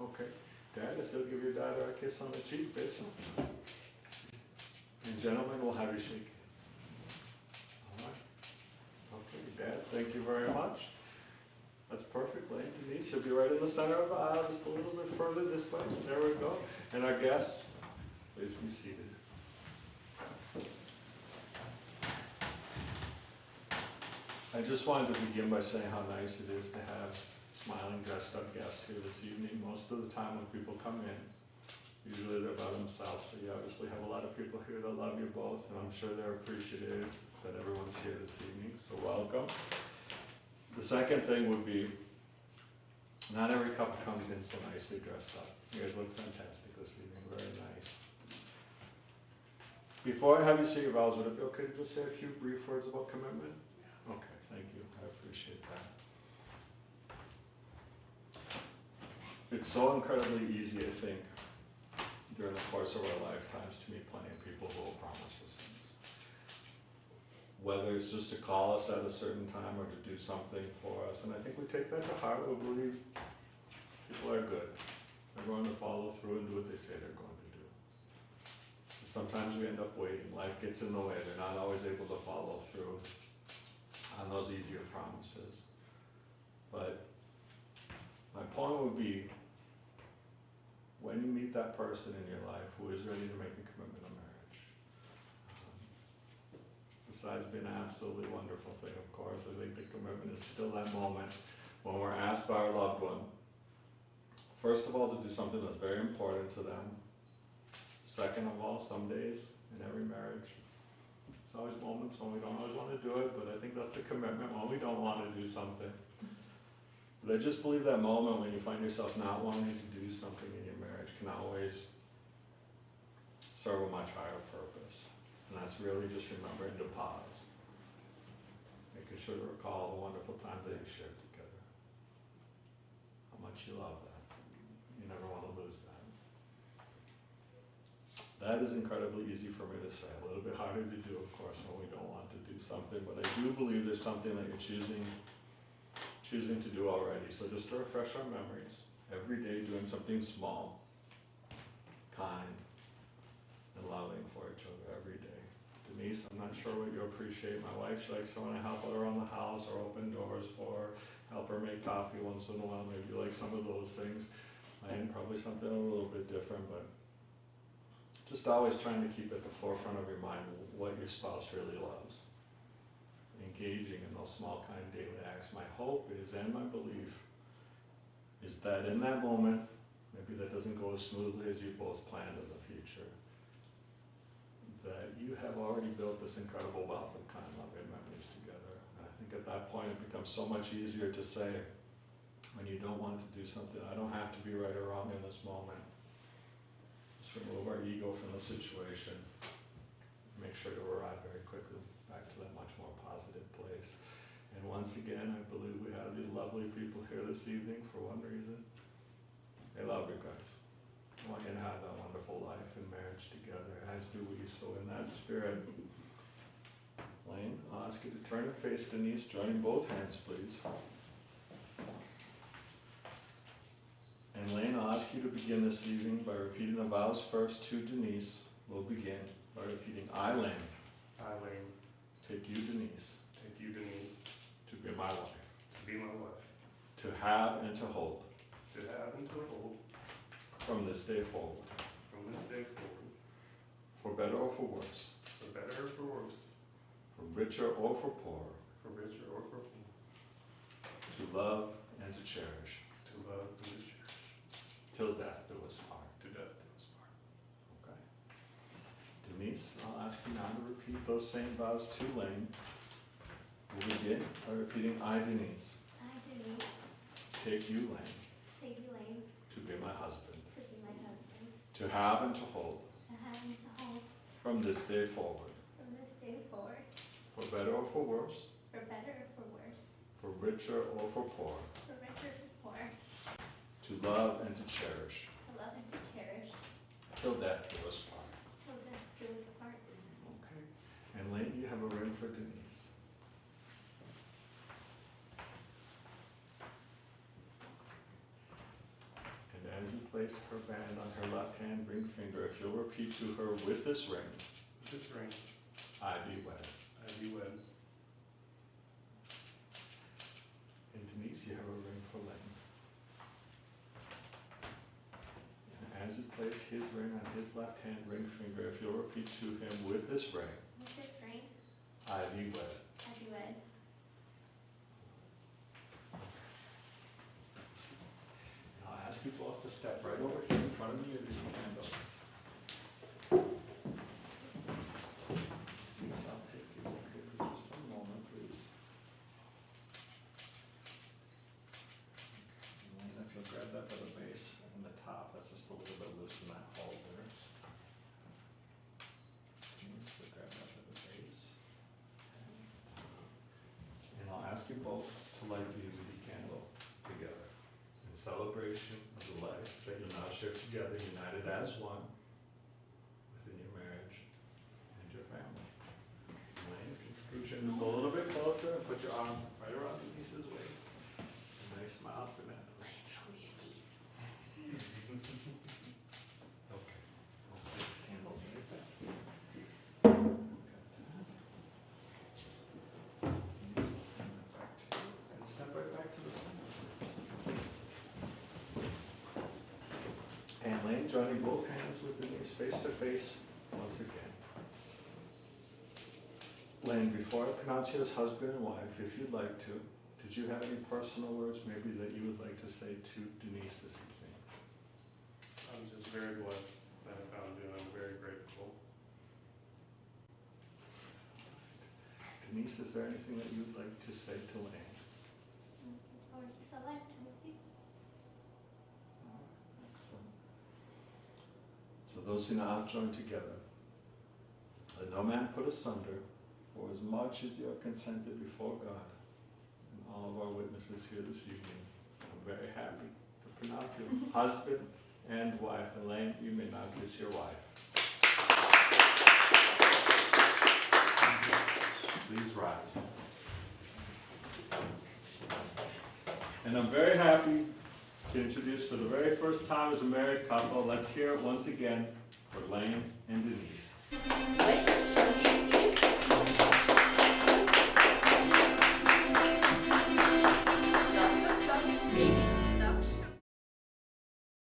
Okay. Dad, if you'll give your daughter a kiss on the cheek, please. And gentlemen, we'll have you shake hands. All right. Okay, Dad, thank you very much. That's perfect, Lane. Denise, you'll be right in the center of the aisle, just a little bit further this way. There we go. And our guests, please be seated. I just wanted to begin by saying how nice it is to have smiling, dressed up guests here this evening. Most of the time when people come in, usually they're by themselves, so you obviously have a lot of people here that love you both, and I'm sure they're appreciative that everyone's here this evening, so welcome. The second thing would be, not every couple comes in so nicely dressed up. You guys look fantastic this evening, very nice. Before I have you say your vows, would it be okay to just say a few brief words about commitment? Okay. Thank you, I appreciate that. It's so incredibly easy, I think, during the course of our lifetimes to meet plenty of people who will promise us things. Whether it's just to call us at a certain time or to do something for us, and I think we take that to heart. We believe people are good. They're going to follow through and do what they say they're going to do. And sometimes we end up waiting. Life gets in the way. They're not always able to follow through on those easier promises. But my point would be, when you meet that person in your life who is ready to make the commitment of marriage, besides being an absolutely wonderful thing, of course, I think the commitment is still that moment when we're asked by our loved one, first of all, to do something that's very important to them. Second of all, some days in every marriage, there's always moments when we don't always want to do it, but I think that's a commitment when we don't want to do something. But I just believe that moment when you find yourself not wanting to do something in your marriage can always serve a much higher purpose. And that's really just remembering to pause. Making sure to recall the wonderful times that you shared together. How much you love that. You never want to lose that. That is incredibly easy for me to say. A little bit harder to do, of course, when we don't want to do something. But I do believe there's something that you're choosing to do already. So just to refresh our memories, every day doing something small, kind, and loving for each other every day. Denise, I'm not sure what you appreciate. My wife, she likes when I help her around the house or open doors for her, help her make coffee once in a while. Maybe you like some of those things. Mine, probably something a little bit different, but just always trying to keep at the forefront of your mind what your spouse really loves. Engaging in those small, kind daily acts. My hope is, and my belief, is that in that moment, maybe that doesn't go as smoothly as you both planned in the future, that you have already built this incredible wealth of kind, loving memories together. And I think at that point it becomes so much easier to say, when you don't want to do something, I don't have to be right or wrong in this moment. Just remove our ego from the situation. Make sure to arrive very quickly back to that much more positive place. And once again, I believe we have these lovely people here this evening for one reason. They love you guys. They want you to have that wonderful life and marriage together, as do we. So in that spirit, Lane, I'll ask you to turn and face Denise, joining both hands, please. And Lane, I'll ask you to begin this evening by repeating the vows first to Denise. We'll begin by repeating, I, Lane. I, Lane. Take you, Denise. Take you, Denise. To be my wife. To be my wife. To have and to hold. To have and to hold. From this day forward. From this day forward. For better or for worse. For better or for worse. For richer or for poorer. For richer or for poor. To love and to cherish. To love and to cherish. Till death do us part. To death do us part. Okay. Denise, I'll ask you now to repeat those same vows to Lane. We'll begin by repeating, I, Denise. I, Denise. Take you, Lane. Take you, Lane. To be my husband. To be my husband. To have and to hold. To have and to hold. From this day forward. From this day forward. For better or for worse. For better or for worse. For richer or for poorer. For richer or for poor. To love and to cherish. To love and to cherish. Till death do us part. Till death do us part. Okay. And Lane, you have a ring for Denise. And as place her band on her left hand ring finger, if you'll repeat to her, with this ring, With this ring, I be wed. I be wed. And Denise, you have a ring for Lane. And as you place his ring on his left hand ring finger, if you'll repeat to him, with this ring, With this ring, I be wed. I be wed. I'll ask you both to step right over here in front of me if you can, though. Please, I'll take you over here for just one moment, please. And if you'll grab that by the base and the top, that's just a little bit loose in that hole there. Please, you'll grab that by the base. And I'll ask you both to light the unity candle together in celebration of the life that you now share together, united as one within your marriage and your family. Elaine, if you scooch in just a little bit closer and put your arm right around Denise's waist. A nice smile for that. Elaine, show me your teeth. Okay. I'll place the candle right back. Step right back to the center. And Lane, joining both hands with Denise face to face once again. Lane, before I pronounce you as husband and wife, if you'd like to, did you have any personal words maybe that you would like to say to Denise this evening? I'm just very blessed that I found you, and I'm very grateful. Denise, is there anything that you'd like to say to Lane? Looking forward to the lifetime with you. Excellent. So those who now join together, let no man put asunder, for as much as you are consented before God and all of our witnesses here this evening, I'm very happy to pronounce you husband and wife. Elaine, you may now kiss your wife. Please rise. And I'm very happy to introduce for the very first time as a married couple, let's hear it once again for Elaine and Denise.